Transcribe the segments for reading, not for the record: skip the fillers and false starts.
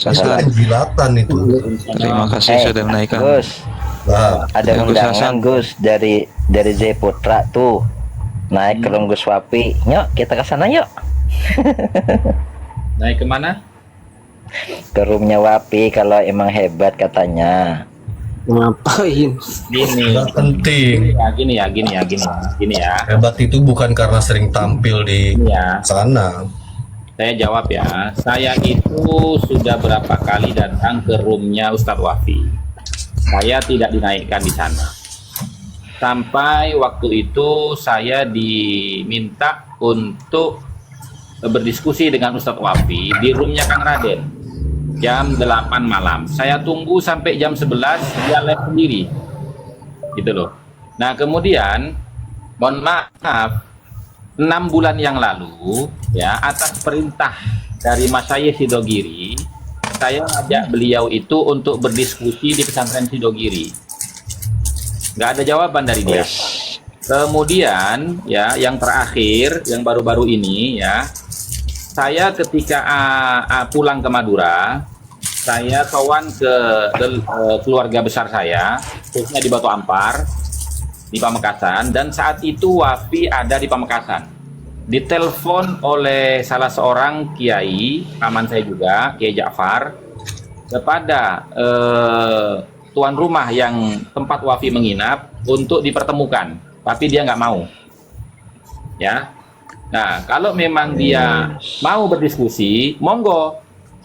Hasan, Jilatan itu. terima kasih sudah menaikkan. Gus, Nah, ada Gus undangan Hasan. Gus dari Z Putra tuh naik ke room Gus Wapi. Yuk kita ke sana yuk. Naik kemana? Ke roomnya Wapi kalau emang hebat katanya. Ngapain? Gini. nggak penting. Gini ya. Hebat itu bukan karena sering tampil di Gini ya. sana. Saya jawab ya. Saya itu sudah berapa kali datang ke roomnya Ustadz Wafi. Saya tidak dinaikkan di sana. Sampai waktu itu saya diminta untuk berdiskusi dengan Ustadz Wafi di roomnya Kang Raden jam 8 malam. Saya tunggu sampai jam 11 dia live sendiri. Gitu loh. Nah, kemudian mohon maaf 6 bulan yang lalu ya, atas perintah dari Mas Syekh Sidogiri, saya ajak beliau itu untuk berdiskusi di pesantren Sidogiri. Nggak ada jawaban dari dia. Kemudian ya, yang terakhir, yang baru-baru ini ya, saya ketika pulang ke Madura, saya kawan ke keluarga besar saya, khususnya di Batu Ampar, di Pamekasan, dan saat itu Wafi ada di Pamekasan. Ditelepon oleh salah seorang kiai, paman saya juga, Kiai Ja'far, kepada tuan rumah yang tempat Wafi menginap untuk dipertemukan, tapi dia nggak mau. Ya, nah kalau memang dia mau berdiskusi, monggo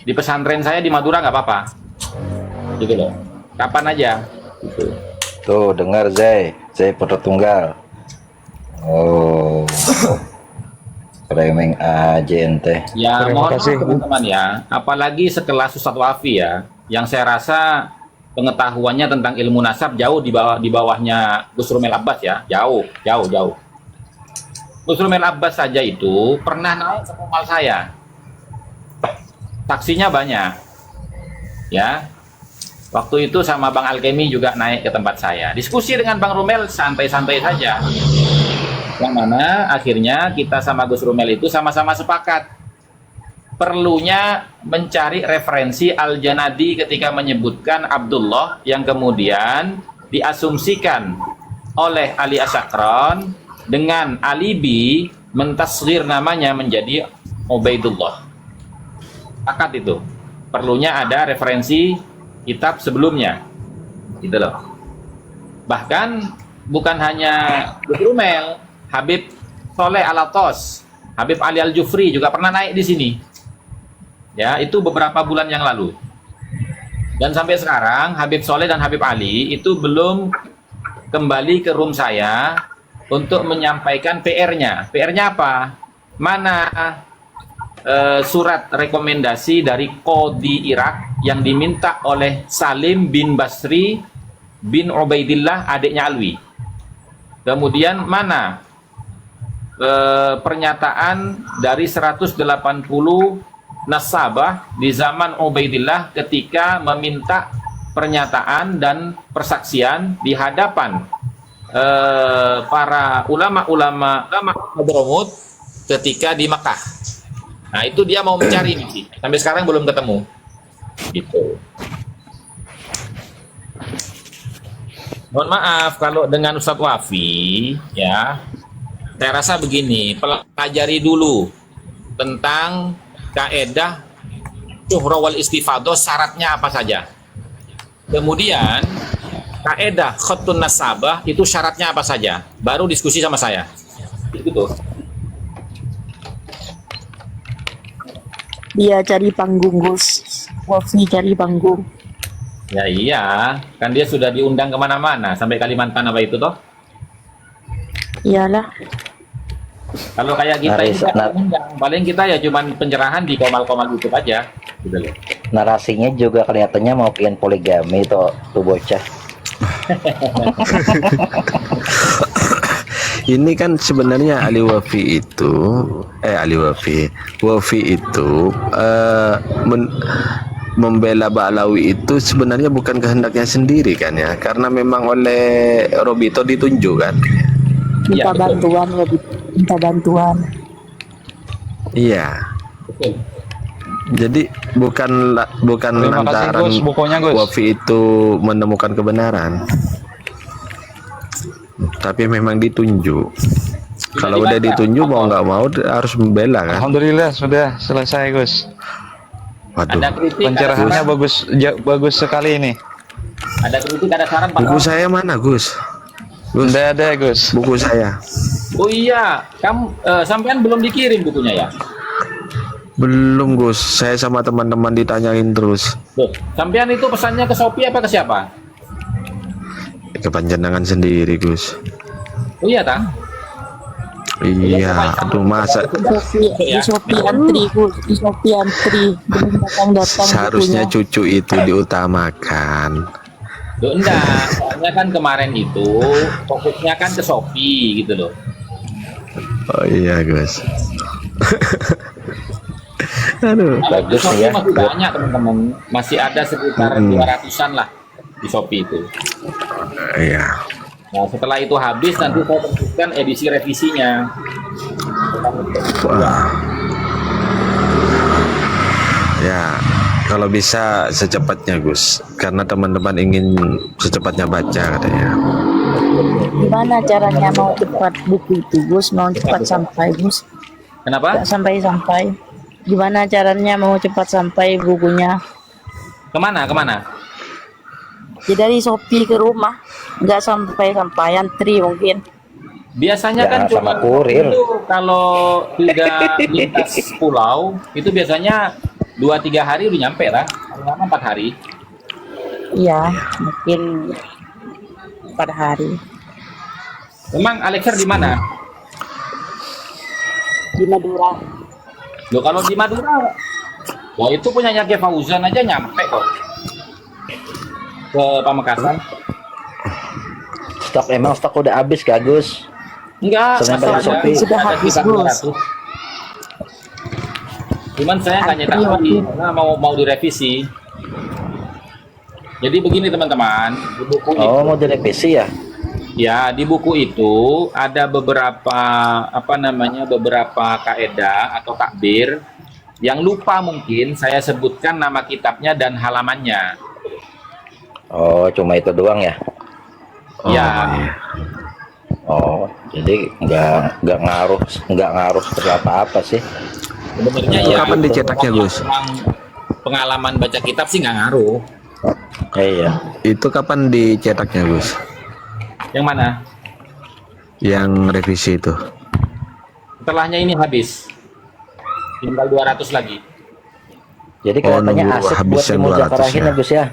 di pesantren saya di Madura nggak apa-apa, gitu loh. Kapan aja, gitu. Tuh dengar Zai Putra Tunggal. Oh, framing aja ente. Ya, Terima mohon maaf kasih. teman-teman ya, apalagi sekelas Ustadz Wafi ya, yang saya rasa pengetahuannya tentang ilmu nasab jauh di bawahnya Gus Rumel Abbas ya, jauh. Gus Rumel Abbas saja itu pernah naik ke mumal saya, saksinya banyak, ya. Waktu itu sama Bang Alkemi juga naik ke tempat saya, diskusi dengan Bang Rumel santai-santai saja. Yang mana akhirnya kita sama Gus Rumel itu sama-sama sepakat perlunya mencari referensi Al-Janadi ketika menyebutkan Abdullah yang kemudian diasumsikan oleh Ali Asyakron dengan alibi mentasghir namanya menjadi Ubaidullah. Sepakat itu. Perlunya ada referensi kitab sebelumnya. Gitu loh. Bahkan bukan hanya Gus Rumel, Habib Soleh Alatos, Habib Ali Al-Jufri juga pernah naik di sini. Ya, itu beberapa bulan yang lalu. Dan sampai sekarang Habib Soleh dan Habib Ali itu belum kembali ke room saya untuk menyampaikan PR-nya. PR-nya apa? Mana surat rekomendasi dari Qadi Irak yang diminta oleh Salim bin Basri bin Ubaidillah, adiknya Alwi. Kemudian mana pernyataan dari 180 nasabah di zaman Ubaidillah ketika meminta pernyataan dan persaksian di hadapan para ulama-ulama Hadramut ketika di Makkah. Nah, itu dia mau mencari nih. Sampai sekarang belum ketemu. Gitu. Mohon maaf kalau dengan Ustadz Wafi ya, saya rasa begini, pelajari dulu tentang kaedah syuhra wal istifadah, syaratnya apa saja. Kemudian kaedah khattun nasabah itu syaratnya apa saja. Baru diskusi sama saya. Gitu. Dia cari panggung, Gus. Wafi cari panggung. Ya iya, kan dia sudah diundang kemana-mana sampai Kalimantan apa itu toh. Iyalah. Kalau kayak kita ini kan undang, paling kita ya cuman pencerahan di komal-komal YouTube aja, gitu loh. Narasinya juga kelihatannya mau pengen poligami tuh bocah. Ini kan sebenarnya Wafi itu membela Ba'alawi itu sebenarnya bukan kehendaknya sendiri kan ya, karena memang oleh Robito ditunjuk kan. Minta betul. bantuan, minta bantuan. Iya. Betul. Jadi bukan Terima kasih lantaran Gus, bukunya Gus. Wafi itu menemukan kebenaran, tapi memang ditunjuk. Kalau udah ditunjuk mau nggak mau harus membela kan. Alhamdulillah sudah selesai Gus. Waduh, Ada kritik, ada Pencerahannya saran, bagus sekali ini. ada kritik, ada saran Pak. buku saya mana Gus? Gus, Udah ada Gus. buku saya Oh iya, kamu sampean belum dikirim bukunya ya? belum Gus. Saya sama teman-teman ditanyain terus. Loh, sampean itu pesannya ke Shopee apa ke siapa? Ke panjenengan sendiri Gus. Oh iya tang? Iya, aduh masa Di Shopee antri Gus, di Shopee antri belum datang seharusnya bukunya. cucu itu diutamakan. Loh enggak, soalnya kan kemarin itu fokusnya kan ke Shopee gitu loh. Oh iya Gus. Aduh, Bagus Shopee nih ya. masih banyak teman-teman, masih ada sekitar 200-an lah di Shopee itu. iya. Nah setelah itu habis nanti saya tentukan edisi revisinya. Wah. Ya, kalau bisa secepatnya Gus, karena teman-teman ingin secepatnya baca katanya. Gimana caranya mau cepat buku itu Gus, mau cepat sampai Gus? Kenapa? Nggak sampai-sampai. Gimana caranya mau cepat sampai bukunya? Kemana? Kemana? Ya dari Shopee ke rumah, nggak sampai antri mungkin. Biasanya Ya, kan sama cuma kurir. itu kalau tidak lintas pulau itu biasanya 2-3 hari udah nyampe lah, paling lama 4 hari. Iya, mungkin 4 hari. Memang Alexer di mana? Di Madura. Loh kalau di Madura, wah itu punyanya Ki Fauzan aja nyampe kok ke Pamekasan. Stok udah habis Kak Gus. Enggak, Selain masalahnya dari Shopee. Sudah ada habis, sekitar Gus. 200. Cuman saya nggak nyetak Antri, lagi waktu. karena mau direvisi. Jadi begini teman-teman, di buku Oh, itu, mau direvisi ya? ya di buku itu ada beberapa beberapa kaedah atau takbir yang lupa mungkin saya sebutkan nama kitabnya dan halamannya. Oh, cuma itu doang ya? Oh, Ya. iya. Oh, jadi nggak ngaruh seperti apa sih? Sebenarnya Itu ya kapan dicetaknya, Gus? Pengalaman baca kitab sih nggak ngaruh. Iya. Itu kapan dicetaknya Gus? Yang mana? Yang revisi itu. Setelahnya ini habis. Tinggal 200 lagi. Jadi Oh, kelihatannya nunggu asik habis buat yang dimujakarahin 200 ya ya. Gus ya.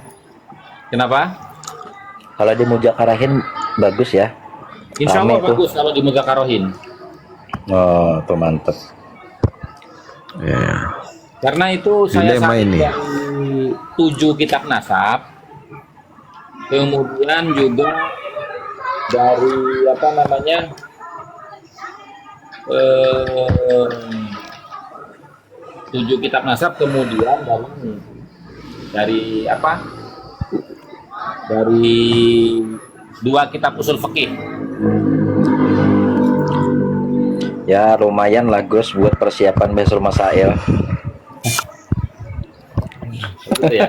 Kenapa? Kalau dimujakarahin bagus ya. Insya Allah Rame tuh. bagus kalau di Muzakarohin. Oh, tuh mantep. Ya. Karena itu saya Dilema sampai ini. dari 7 kitab nasab. Kemudian juga dari apa namanya? 7 kitab nasab, kemudian dari apa? Dari 2 kitab usul fikih. Ya lumayan lah Gus buat persiapan besok masail. Gitu ya.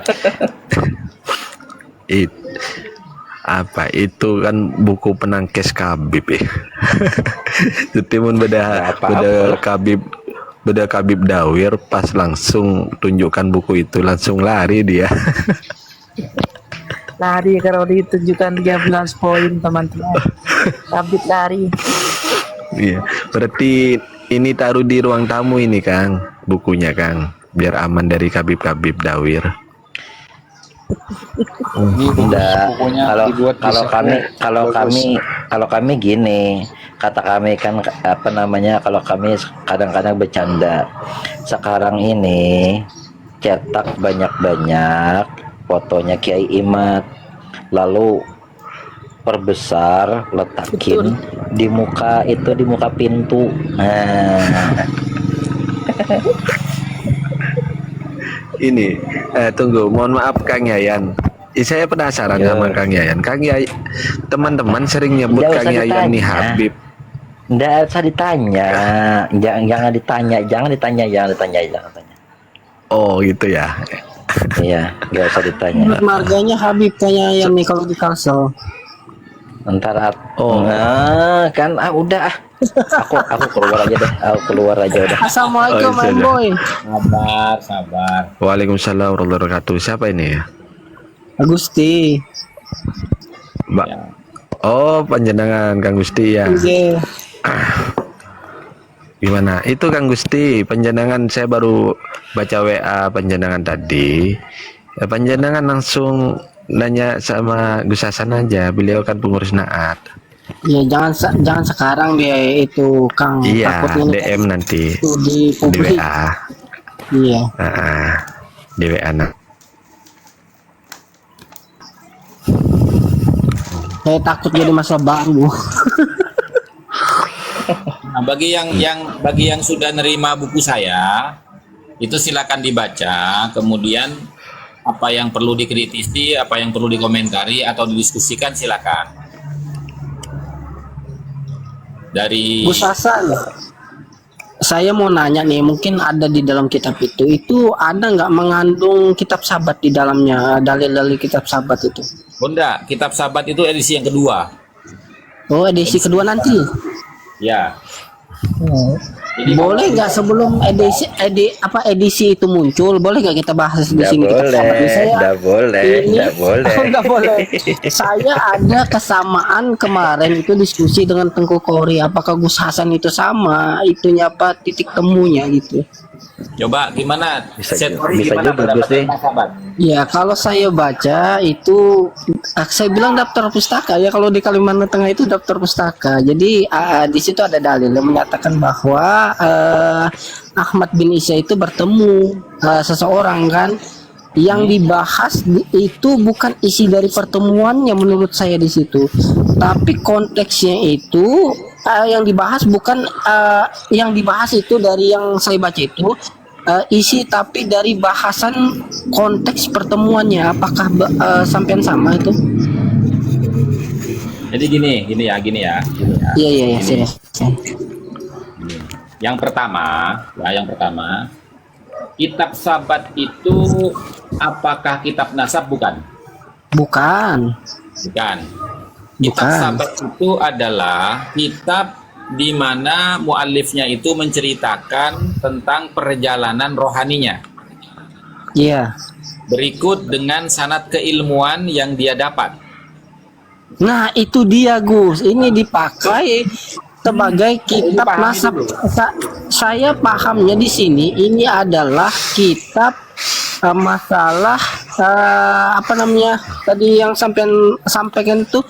Apa itu kan buku penangkis Khabib ya. Jadi mun beda Khabib Dawir pas langsung tunjukkan buku itu langsung lari dia. Lari kalau ditunjukkan 13 poin teman-teman. Habis lari. Iya. Berarti ini taruh di ruang tamu ini Kang, bukunya Kang, biar aman dari Khabib Dawir. Enggak. Kalau dibuat kalau bisa kami kok. kalau Bagus. kami gini, kata kami kan apa namanya, kalau kami kadang-kadang bercanda. Sekarang ini cetak banyak-banyak fotonya Kiai Imad, lalu perbesar, letakin di muka pintu. Nah, Ini tunggu, mohon maaf Kang Yayan. Saya penasaran Ya. sama Kang Yayan. Kang Yayan, teman-teman sering nyebut Nggak Kang usah Yayan nih ditanya. Habib. nggak usah ditanya, jangan ditanya. Oh gitu ya. Iya, nggak usah ditanya. Menurut marganya Habib kayaknya yang nih kalau di Kalsel. Oh, nah, kan udah ah. Aku keluar aja deh. Aku keluar aja udah. Assalamualaikum, Oh, my sudah. boy. Sabar. Waalaikumsalam warahmatullahi wabarakatuh. Siapa ini ya? Agusti. Mbak. Oh, panjenengan Kang Gusti ya. Iya. Gimana? Itu Kang Gusti, panjenengan saya baru baca WA panjenengan tadi. Ya, panjenengan langsung nanya sama Gus Hasan aja, beliau kan pengurus Naat. Ya jangan sekarang dia itu Kang. Iya, Takutnya DM nanti itu di di publik. WA. Iya. Di WA. Saya takut jadi masa baru. Nah, bagi yang sudah nerima buku saya, itu silakan dibaca. Kemudian apa yang perlu dikritisi, apa yang perlu dikomentari atau didiskusikan silakan. Dari Gus Hasan, saya mau nanya nih, mungkin ada di dalam kitab itu ada nggak mengandung kitab sahabat di dalamnya, dalil-dalil kitab sahabat itu? Bunda, kitab sahabat itu edisi yang kedua. Oh, edisi kedua nanti. Ya. Jadi Boleh nggak sebelum edisi itu muncul, boleh nggak kita bahas di sini kitab sahabat? Nggak boleh. Nggak boleh. Saya ada kesamaan kemarin itu diskusi dengan Tengku Kori. Apakah Gus Hasan itu sama? Itunya apa titik temunya gitu? coba gimana? Bisa Gimana juga, pendapat Gus, deh. tentang sahabat? Ya kalau saya baca itu, saya bilang daftar pustaka ya, kalau di Kalimantan Tengah itu daftar pustaka. Jadi di situ ada dalil yang menyatakan bahwa Ahmad bin Isa itu bertemu seseorang kan. Yang dibahas itu bukan isi dari pertemuannya menurut saya di situ, tapi konteksnya itu yang dibahas bukan yang dibahas itu dari yang saya baca itu isi, tapi dari bahasan konteks pertemuannya. Apakah sampean sama itu? Jadi gini ya. Iya serius. Yang pertama, kitab sahabat itu apakah kitab nasab? Bukan. Kitab sahabat itu adalah kitab di mana muallifnya itu menceritakan tentang perjalanan rohaninya. Iya. Berikut dengan sanad keilmuan yang dia dapat. Nah itu dia Gus, ini dipakai sebagai kitab nasab. Saya pahamnya di sini ini adalah kitab masalah apa namanya tadi yang sampaikan itu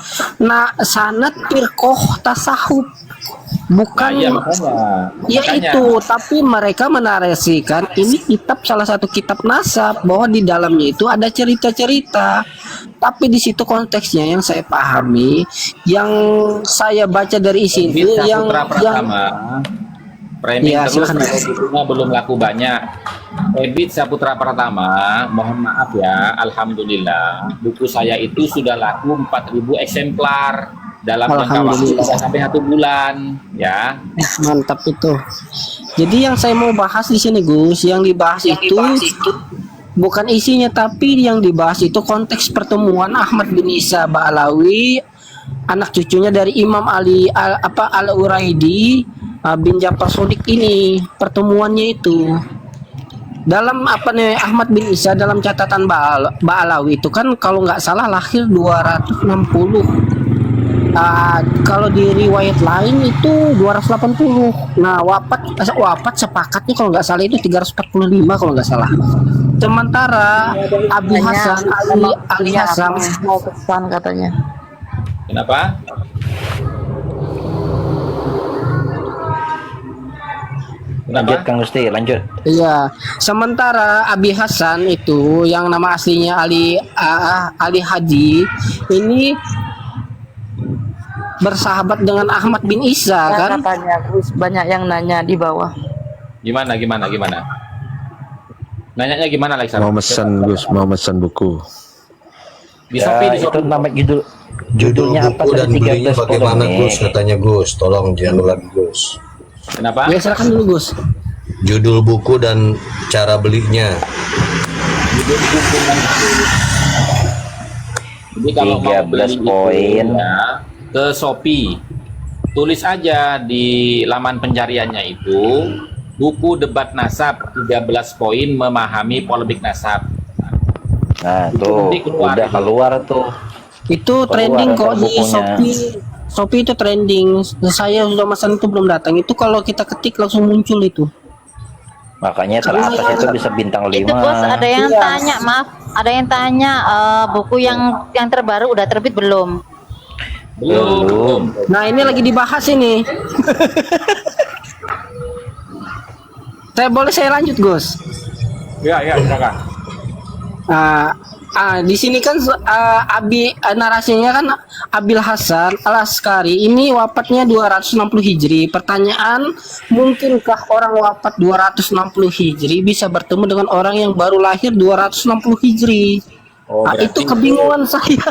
sanad firqoh tasawuf, bukan makanya. Itu, tapi mereka menarasikan ini kitab salah satu kitab nasab, bahwa di dalamnya itu ada cerita-cerita. Tapi di situ konteksnya yang saya pahami, yang saya baca dari isi itu yang framing Ya, terus silakan. kalau bukunya belum laku banyak. Ebit Saputra Pratama, mohon maaf ya, alhamdulillah buku saya itu sudah laku 4.000 eksemplar dalam jangka waktu Alhamdulillah. sampai 1 bulan ya. Mantap itu. Jadi yang saya mau bahas di sini Gus, yang dibahas itu bukan isinya, tapi yang dibahas itu konteks pertemuan Ahmad bin Isa Ba'alawi, anak cucunya dari Imam Ali Al-Uraidi bin Ja'far Shodiq ini. Pertemuannya itu dalam Ahmad bin Isa dalam catatan Ba'alawi itu kan kalau nggak salah lahir 260. Kalau di riwayat lain itu 280. Nah wafat sepakatnya kalau nggak salah itu 345 kalau nggak salah. Sementara Abi Hasan Ali Hasan mau pesan katanya. Kenapa? Lanjut Kang Gusti, lanjut. Iya, sementara Abi Hasan itu yang nama aslinya Ali Haji ini bersahabat dengan Ahmad bin Isa Ya, kan? katanya Gus, banyak yang nanya di bawah. Gimana? Nanyanya gimana, Alexa? Mau mesen Gus, mau mesen buku. Di Shopee, di Itu Shopee. nama Judul judulnya apa buku dan tadi? belinya 13 bagaimana volume. Gus, katanya Gus, tolong jangan lagi Gus. Kenapa? Ya silakan dulu Gus. Judul buku dan cara belinya. Judul buku nanti. Jadi kalau mau 13 beli poin. itu ya, ke Shopee, tulis aja di laman pencariannya itu buku debat nasab 13 poin memahami polemik nasab. Nah, Itu tuh nanti keluar udah itu. keluar tuh. Itu Keluar trending kok ntar di bukunya. Shopee. Shopee itu trending. Saya sudah pesan itu belum datang. Itu kalau kita ketik langsung muncul itu. Makanya teratas itu bisa bintang 5. Itu bos, ada yang Iya. tanya, maaf, ada yang tanya buku yang terbaru udah terbit belum? Belum. Nah, ini lagi dibahas ini. Saya lanjut, Gus. Ya, silakan. Di sini kan narasinya kan Abil Hasan Al Askari ini wafatnya 260 Hijri. Pertanyaan, mungkinkah orang wafat 260 Hijri bisa bertemu dengan orang yang baru lahir 260 Hijri? Oh, berarti Itu kebingungan saya.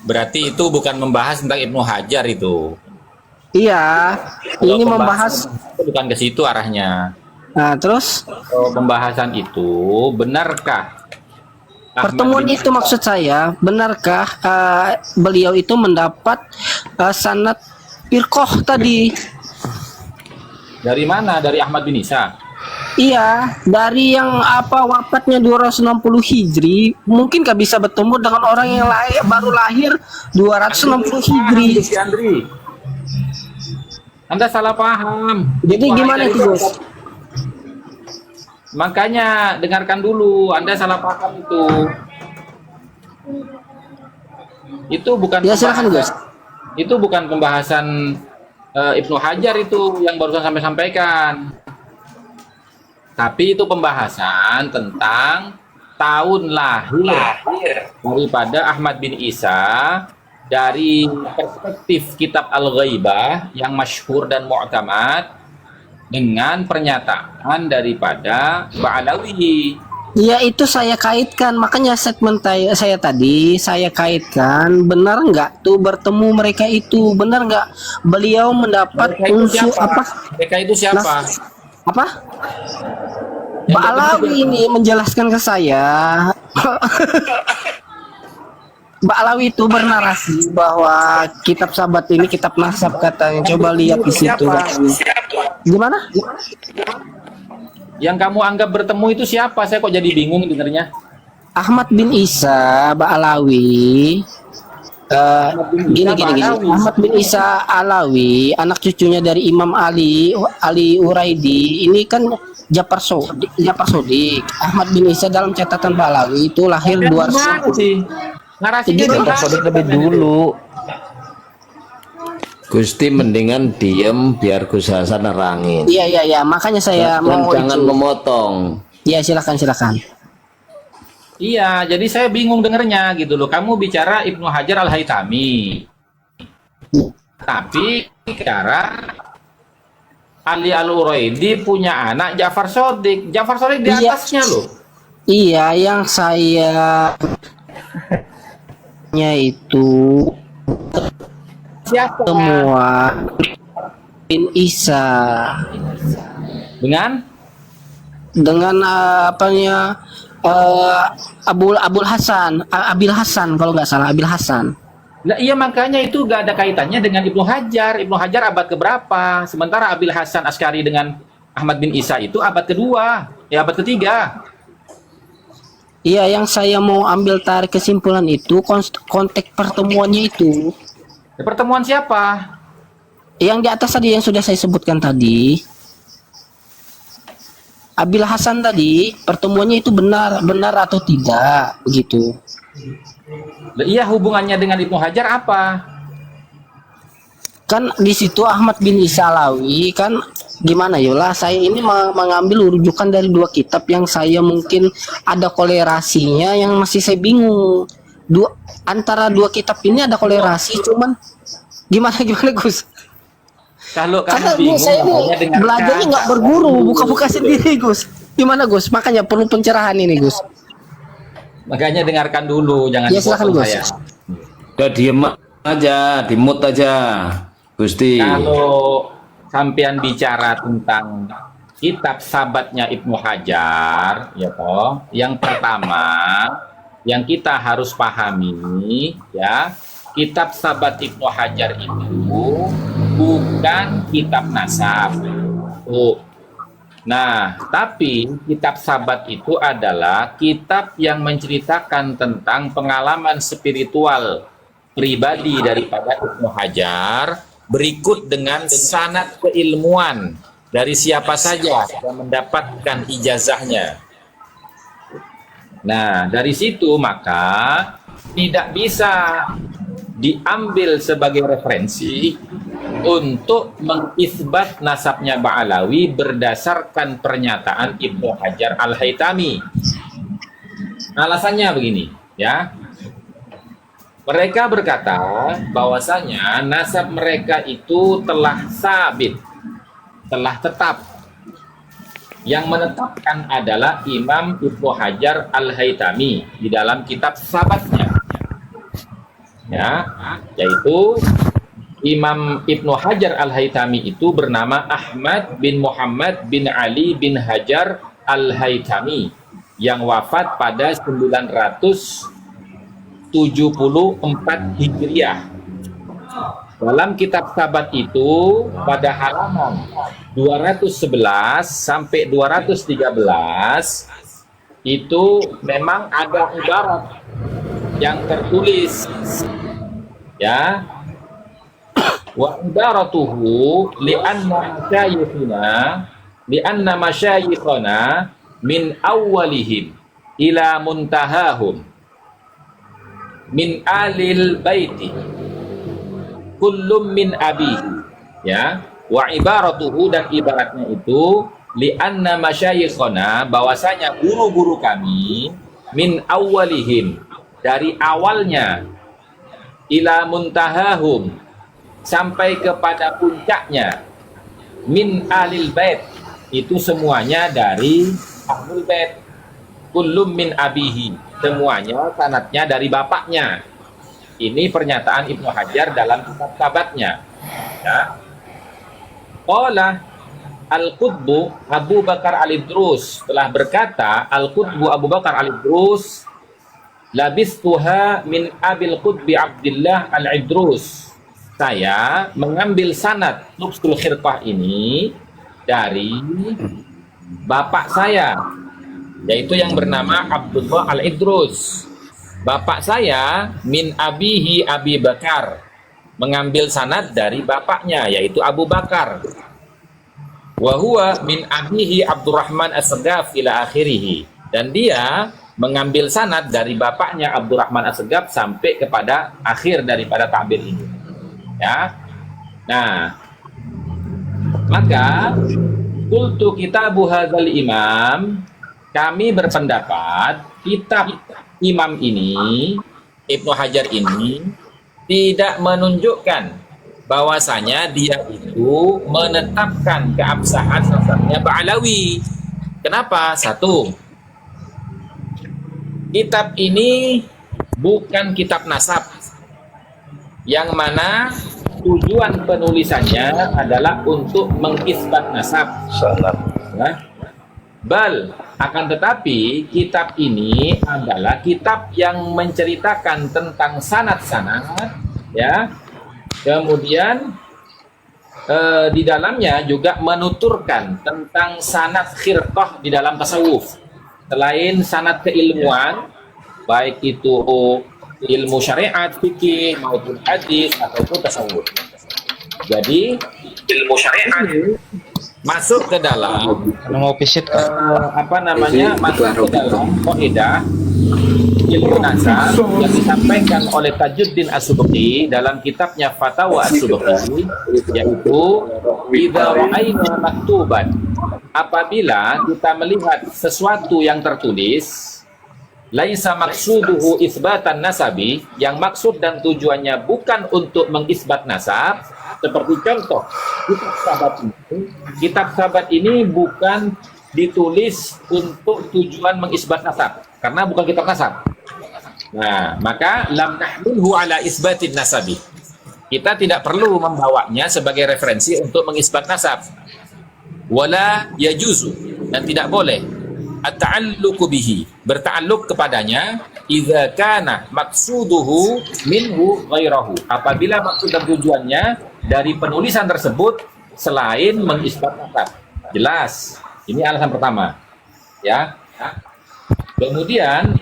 Berarti itu bukan membahas tentang Ibnu Hajar itu. Iya, Kalau ini pembahasan membahas. itu bukan ke situ arahnya. Nah, terus Kalau pembahasan itu benarkah pertemuan Ahmad bin itu maksud saya, benarkah beliau itu mendapat sanad firqah tadi? dari mana? Dari Ahmad bin Isa. Iya, dari yang wafatnya 260 Hijri, mungkinkah bisa bertemu dengan orang yang baru lahir 260 Hijri? Si Andri. Anda salah paham. Jadi Ibnu gimana Hajar itu, Gus? Makanya dengarkan dulu, Anda salah paham itu. Itu bukan Ya, silakan, Gus. Itu bukan pembahasan Ibnu Hajar itu yang barusan sampai sampaikan. Tapi itu pembahasan tentang tahun lahir daripada Ahmad bin Isa dari perspektif kitab Al-Ghaibah yang masyhur dan mu'tamad dengan pernyataan daripada Ba'alawi. Ya, itu saya kaitkan, makanya segmen saya tadi saya kaitkan, benar nggak tuh bertemu mereka itu, benar nggak beliau mendapat Mereka itu unsur siapa? Mereka itu siapa? apa? Mbak Alawi ini menjelaskan ke saya. Mbak Alawi itu bernarasi bahwa kitab sahabat ini kitab nasab katanya. Coba lihat di situ. Gimana? Yang kamu anggap bertemu itu siapa? Saya kok jadi bingung dengarnya. Ahmad bin Isa Mbak Alawi. Gini. Ahmad bin Isa Alawi, anak cucunya dari Imam Ali Uraidi. Ini kan Jafar Sodik. Ahmad bin Isa dalam catatan Mbak Alawi itu lahir 200. sih? Narasinya Jadi, Jafar Sodik lebih dulu. Gusti mendingan diem biar Gus Hasan nerangin. Iya, makanya saya mau Jangan itu. memotong. Iya, silakan. Iya, jadi saya bingung dengernya gitu loh. Kamu bicara Ibnu Hajar Al-Haytami. Tapi bicara Ali Al-Uraidi punya anak Ja'far Sodik. Ja'far Sodik di Iya. atasnya loh. Iya, yang saya itu Siapa? semua bin Isa Dengan dengan Abil Hasan kalau nggak salah, Abil Hasan. Nah, iya makanya itu gak ada kaitannya dengan Ibnu Hajar. Ibnu Hajar abad keberapa? Sementara Abil Hasan Askari dengan Ahmad bin Isa itu abad kedua, abad ketiga. Iya, yang saya mau ambil tarik kesimpulan itu konteks pertemuannya itu. Pertemuan siapa? Yang di atas tadi yang sudah saya sebutkan tadi. Abil Hasan tadi pertemuannya itu benar atau tidak begitu. Lah, iya hubungannya dengan Ibnu Hajar apa? Kan di situ Ahmad bin Isa Alawi kan gimana yolah, saya ini mengambil rujukan dari dua kitab yang saya mungkin ada kolerasinya yang masih saya bingung. Antara dua kitab ini ada kolerasi, cuman gimana Gus? Kalau Karena kamu bingung, saya ini makanya dengarkan. belajarnya nggak berguru, buka-buka sendiri Gus. Gimana Gus? Makanya perlu pencerahan ini Gus. Makanya dengarkan dulu, jangan Ya, silakan, dipotong Gus. saya. Udah diem aja, dimut aja, Gusti. Kalau sampean bicara tentang kitab sabatnya Ibnu Hajar, ya toh. Yang pertama yang kita harus pahami, ya, kitab sabat Ibnu Hajar itu bukan kitab nasab. Nah, tapi kitab sabat itu adalah kitab yang menceritakan tentang pengalaman spiritual pribadi daripada Ibnu Hajar, berikut dengan sanad keilmuan dari siapa saja yang mendapatkan ijazahnya. Nah, dari situ maka tidak bisa diambil sebagai referensi untuk mengisbat nasabnya Ba'alawi berdasarkan pernyataan Ibnu Hajar Al-Haytami. Alasannya begini, ya. Mereka berkata bahwasanya nasab mereka itu telah sabit, telah tetap. Yang menetapkan adalah Imam Ibnu Hajar Al-Haytami di dalam kitab sabatnya, ya, yaitu Imam Ibnu Hajar Al-Haytami itu bernama Ahmad bin Muhammad bin Ali bin Hajar Al-Haytami yang wafat pada 974 Hijriah. Dalam kitab sabat itu pada halaman 211 sampai 213 itu memang ada ibarat yang tertulis, ya, wa ibaratuhu li'anna masyayikhana min awwalihim ila muntahahum min alil baiti kullum min abihi, ya, wa ibaratuhu, dan ibaratnya itu li'anna masyayikhana, bahwasanya guru-guru kami min awwalihim, dari awalnya, ila muntahahum, sampai kepada puncaknya, min alil bait, itu semuanya dari ahlul bait, kullum min abihi, semuanya sanadnya dari bapaknya. Ini pernyataan Ibnu Hajar dalam kitab sabatnya, ya. Qala Al-Qutbu Abu Bakar Al-Idrus telah berkata, Al-Qutbu Abu Bakar Al-Idrus, labistuha min Abil Qutbi Abdillah Al-Idrus, saya mengambil sanad Lubsul Khirqah ini dari bapak saya, yaitu yang bernama Abdullah Al-Idrus. Bapak saya min abihi Abi Bakar, mengambil sanad dari bapaknya, yaitu Abu Bakar. Wa huwa min abihi Abdurrahman As-Segaf ila akhirih, dan dia mengambil sanad dari bapaknya Abdurrahman As-Segaf sampai kepada akhir daripada ta'bir ini, ya. Nah, maka qultu kitabu hadzal imam, kami berpendapat kitab imam ini, Ibnu Hajar ini, tidak menunjukkan bahwasanya dia itu menetapkan keabsahan nasabnya Ba'alawi. Kenapa? Satu, kitab ini bukan kitab nasab, yang mana tujuan penulisannya adalah untuk mengisbat nasab. Nah, bal, akan tetapi kitab ini adalah kitab yang menceritakan tentang sanad-sanad, ya. Kemudian di dalamnya juga menuturkan tentang sanad khirqah di dalam tasawuf. Selain sanad keilmuan, baik itu ilmu syariat, fikih maupun hadis ataupun tasawuf. Jadi ilmu syariat masuk ke dalam Mau visit masuk ke dalam kaidah ilmu nasab yang disampaikan oleh Tajuddin As-Subki dalam kitabnya Fatawa As-Subki, yaitu idza ra'ayna maktuban, apabila kita melihat sesuatu yang tertulis, laisa maksuduhu isbatan nasabi, yang maksud dan tujuannya bukan untuk mengisbat nasab. Seperti contoh kitab sabat ini bukan ditulis untuk tujuan mengisbat nasab, karena bukan kitab nasab. Nah, maka lam nahmilhu ala isbatin nasabi, kita tidak perlu membawanya sebagai referensi untuk mengisbat nasab. wala yajuzu, dan tidak boleh at-ta'alluqu bihi, berta'alluq kepadanya, idza kana maqsuduhu minhu ghairahu, apabila maksud dan tujuannya dari penulisan tersebut selain mengisbat akad. Jelas. Ini alasan pertama. Ya. Kemudian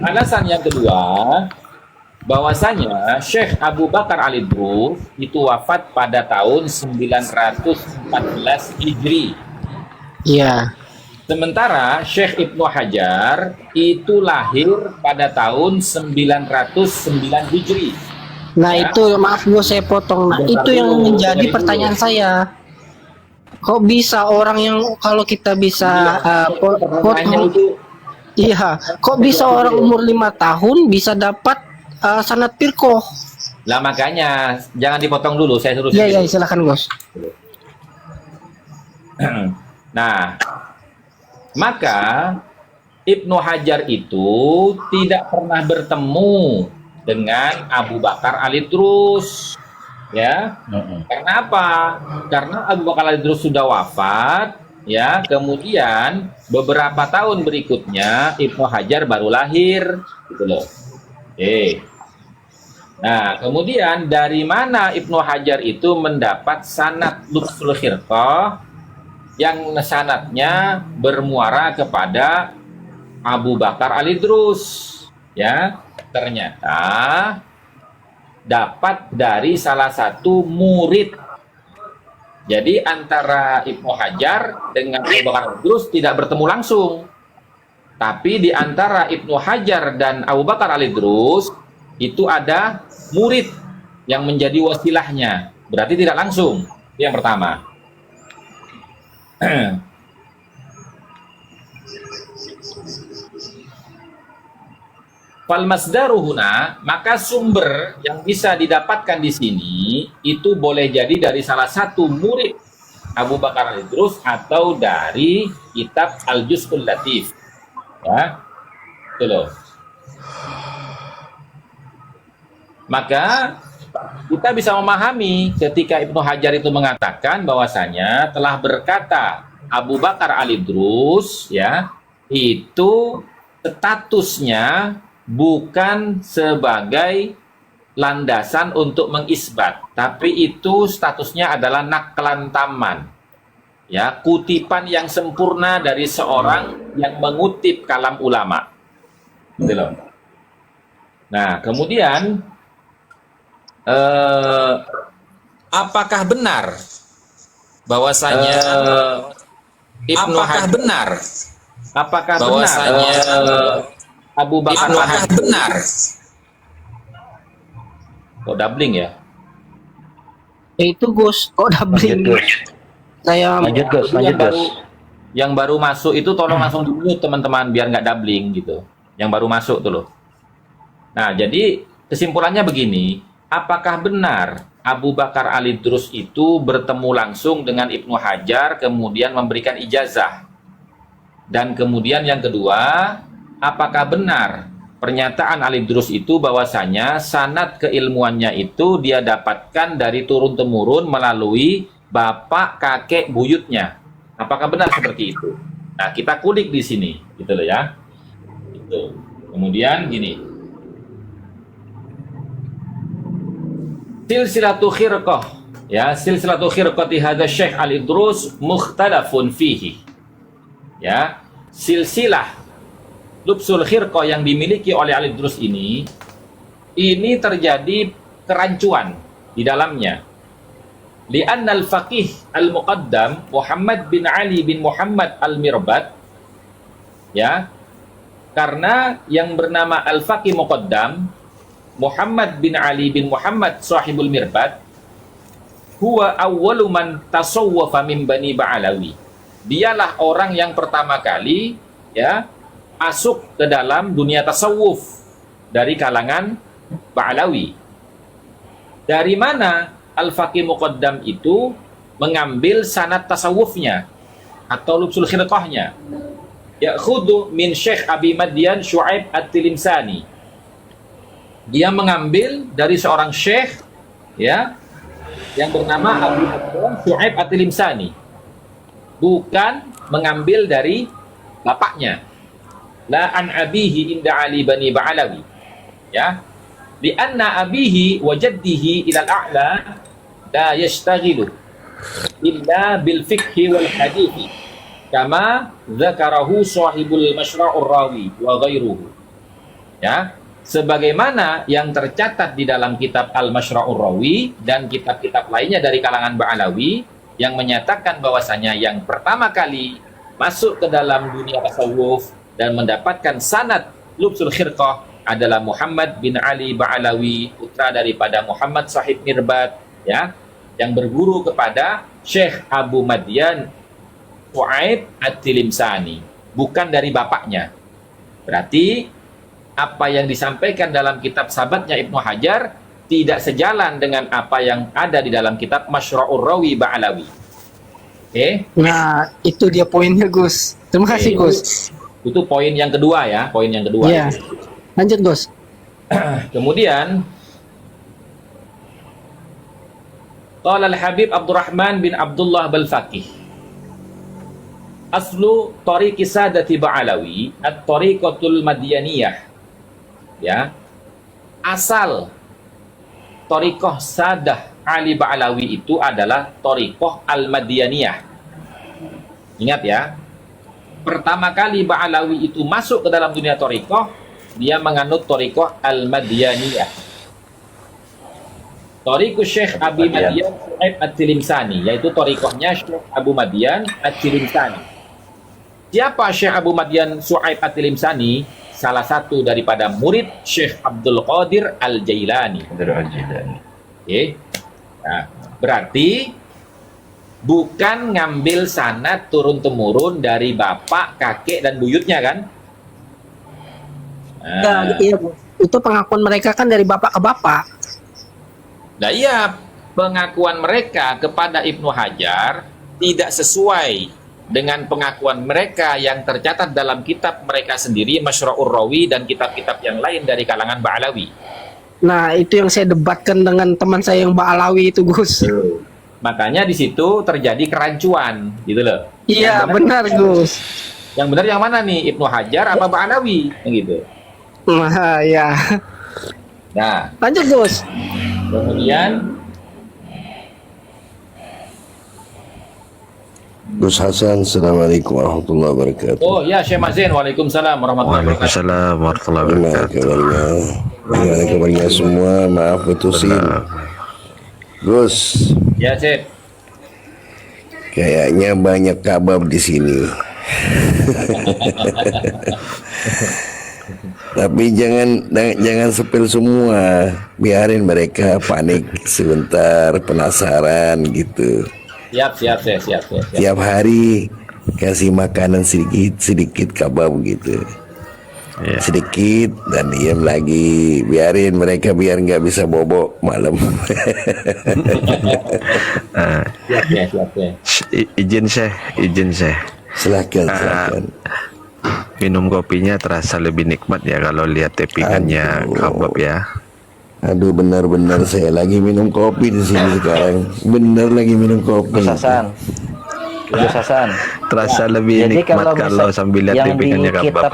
alasan yang kedua, bahwasanya Syekh Abu Bakar Al-Idrus itu wafat pada tahun 914 Hijri. Iya. Sementara Syekh Ibnu Hajar itu lahir pada tahun 909 Hijri. Nah Ya. itu maaf gue saya potong. Nah itu yang menjadi pertanyaan saya. Kok bisa orang yang kalau kita bisa Pertanyaannya itu, iya, kok bisa orang umur 5 tahun bisa dapat sanad firqoh? lah makanya jangan dipotong dulu, saya suruh. Iya, iya, silakan, Bos. Nah, maka Ibnu Hajar itu tidak pernah bertemu dengan Abu Bakar Al-Idrus, ya. Karena apa? Karena Abu Bakar Al-Idrus sudah wafat, ya. Kemudian beberapa tahun berikutnya Ibnu Hajar baru lahir, gitu loh. Nah, kemudian dari mana Ibnu Hajar itu mendapat sanad Lubsul Khirqah yang sanadnya bermuara kepada Abu Bakar Al-Idrus? Ya, ternyata dapat dari salah satu murid. Jadi antara Ibnu Hajar dengan Abu Bakar Al-Idrus tidak bertemu langsung. Tapi di antara Ibnu Hajar dan Abu Bakar Al-Idrus itu ada murid yang menjadi wasilahnya. Berarti tidak langsung. Itu yang pertama. Fal masdaru huna, maka sumber yang bisa didapatkan di sini itu boleh jadi dari salah satu murid Abu Bakar Al-Idrus atau dari kitab Al-Juz'ul Latif. Ya. Itu loh. Maka kita bisa memahami ketika Ibnu Hajar itu mengatakan bahwasanya telah berkata Abu Bakar Al-Idrus, ya, itu statusnya bukan sebagai landasan untuk mengisbat, tapi itu statusnya adalah naklan taman, ya, kutipan yang sempurna dari seorang yang mengutip kalam ulama. Gitu loh. Nah, kemudian apakah benar bahwasanya Ibnu Hajar benar? Apakah bahwasanya Abu Bakar benar? Kok doubling ya? Itu Gus, kok doubling? Saya Lanjut, Gus. Yang baru masuk itu tolong langsung di-mute teman-teman biar nggak doubling gitu. Yang baru masuk tuh loh. Nah, jadi kesimpulannya begini. Apakah benar Abu Bakar Al-Idrus itu bertemu langsung dengan Ibnu Hajar kemudian memberikan ijazah? Dan kemudian yang kedua, apakah benar pernyataan Al-Idrus itu bahwasanya sanad keilmuannya itu dia dapatkan dari turun-temurun melalui bapak kakek buyutnya? Apakah benar seperti itu? Nah, kita kulik di sini, gitu loh ya. Itu. Kemudian gini. Silsilatu khirqah, ya, silsilatu khirqati hadza Syekh Al-Idrus mukhtalafun fihi. Ya, silsilah Lubsul Khirqah yang dimiliki oleh Al-Idrus ini terjadi kerancuan di dalamnya. Li'anna al-faqih al-muqaddam Muhammad bin Ali bin Muhammad al-Mirbad, ya, karena yang bernama al-faqih muqaddam Muhammad bin Ali bin Muhammad sahibul Mirbad huwa awwalu man tasawwafa min Bani Ba'alawi. Dialah orang yang pertama kali, ya, masuk ke dalam dunia tasawuf dari kalangan Ba'alawi. Dari mana Al-Faqih Muqaddam itu mengambil sanad tasawufnya atau Lubsul Khirqahnya? Ya'khudhu min Syekh Abi Madyan Syu'aib At-Tilimsani. Dia mengambil dari seorang syekh, ya, yang bernama Abu Madyan Syu'aib At-Tilimsani. bukan mengambil dari bapaknya. La an abihi inda Ali bani Ba'alawi. Ya. Di anna abihi wa jaddihi ila al-a'la la yashtaghilu illa bil fiqhi wal hadithi kama dzakarahu sahibul Mashra'ur Rawi wa ghairuhu. Ya, sebagaimana yang tercatat di dalam kitab Al-Mashra'ur Rawi dan kitab-kitab lainnya dari kalangan Ba'alawi yang menyatakan bahwasanya yang pertama kali masuk ke dalam dunia tasawuf dan mendapatkan sanad lubsul khirqah adalah Muhammad bin Ali Ba'alawi, putra daripada Muhammad Sahib Mirbat, ya, yang berguru kepada Syekh Abu Madian Su'aib At-Tilimsani, bukan dari bapaknya. Berarti apa yang disampaikan dalam kitab sahabatnya Ibnu Hajar tidak sejalan dengan apa yang ada di dalam kitab Mashra'ur Rawi Ba'alawi. Oke? Nah, itu dia poinnya, Gus. Terima kasih, Gus. Itu poin yang kedua ya, poin yang kedua. Iya. Lanjut, Gus. Kemudian qala al-Habib Abdurrahman bin Abdullah Balfaqih, aslu tariqi sadati Ba'alawi at-tariqatul Madyaniyah. Ya. Asal tariqah Sadah Ali Ba'alawi itu adalah tariqah Al-Madyaniyah. Ingat ya. Pertama kali Ba'alawi itu masuk ke dalam dunia tariqah, dia menganut tariqah Al-Madyaniyah. Tariqah Syekh Abi Madian Su'aib At-Tilimsani, yaitu tariqahnya Syekh Abu Madian At-Tilimsani. Siapa Syekh Abu Madian Su'aib At-Tilimsani? Salah satu daripada murid Syekh Abdul Qadir Al-Jailani. Oke. Nah, berarti bukan ngambil sanad turun-temurun dari bapak, kakek, dan buyutnya kan? Nah, iya, Gus. Itu pengakuan mereka kan dari bapak ke bapak. Nah iya, pengakuan mereka kepada Ibnu Hajar tidak sesuai dengan pengakuan mereka yang tercatat dalam kitab mereka sendiri, Mashra'ur Rawi, dan kitab-kitab yang lain dari kalangan Ba'alawi. Nah, itu yang saya debatkan dengan teman saya yang Ba'alawi itu, Gus. Makanya di situ terjadi kerancuan, gitu loh. Iya, benar, Gus. Yang benar yang mana nih, Ibnu Hajar apa Ba'alawi? Gitu. Nah, ya. Nah, Lanjut, Gus. kemudian Gus Hasan, Assalamualaikum warahmatullahi wabarakatuh. oh ya, Syekh Mazin, waalaikumsalam warahmatullahi wabarakatuh. Waalaikumsalam warahmatullahi Gimana wabarakatuh. kabarnya? Gimana kabarnya semua? Maaf putusin. Gus, Ya, Syekh. kayaknya banyak kabab di sini. Tapi jangan sepil semua, biarin mereka panik sebentar, penasaran gitu. Siap. Tiap hari kasih makanan sedikit kabab gitu. Iya. Sedikit dan diam lagi, biarin mereka biar nggak bisa bobok malam. Siap. Izin Syekh. Silakan. Minum kopinya terasa lebih nikmat ya kalau lihat tappingannya Aduh. kabab ya. Aduh, benar-benar saya lagi minum kopi di sini sekarang. Bener lagi minum kopi. Gus Hasan. Gus Hasan. Terasa lebih Jadi nikmat kalau misal sambil lihat yang di tappingannya kitab kabab.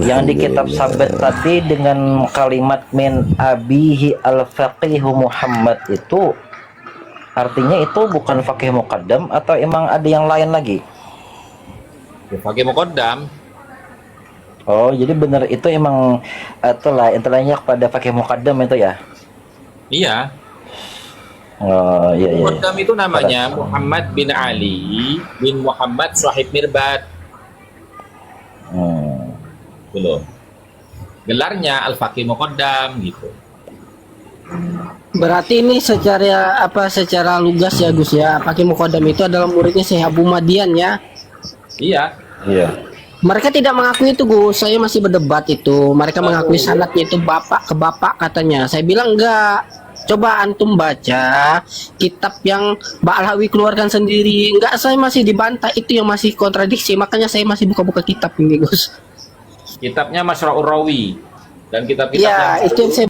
yang di kitab sabet tadi dengan kalimat min abihi al-faqihu Muhammad itu artinya itu bukan faqih muqaddam atau emang ada yang lain lagi? Pakai muqaddam. Oh, jadi benar itu emang itulah intinya kepada faqih muqaddam itu ya? Iya. Oh, iya. Muqaddam itu namanya Muhammad bin Ali bin Muhammad Sahib Mirbat. Belum. Gelarnya Al-Faqih Muqaddam gitu. Berarti ini secara lugas ya, Gus ya. Pakai Muqaddam itu adalah muridnya Syekh Abu Madian ya. Iya. Mereka tidak mengakui itu, Gus. Saya masih berdebat itu. Mereka mengakui sanadnya itu bapak ke bapak katanya. Saya bilang enggak. Coba antum baca kitab yang Ba'alawi keluarkan sendiri. Enggak, saya masih dibantah. Itu yang masih kontradiksi. Makanya saya masih buka-buka kitab ini, Gus. Kitabnya Mashra'ur Rawi dan kitab-kitab Ya, yang itu yang saya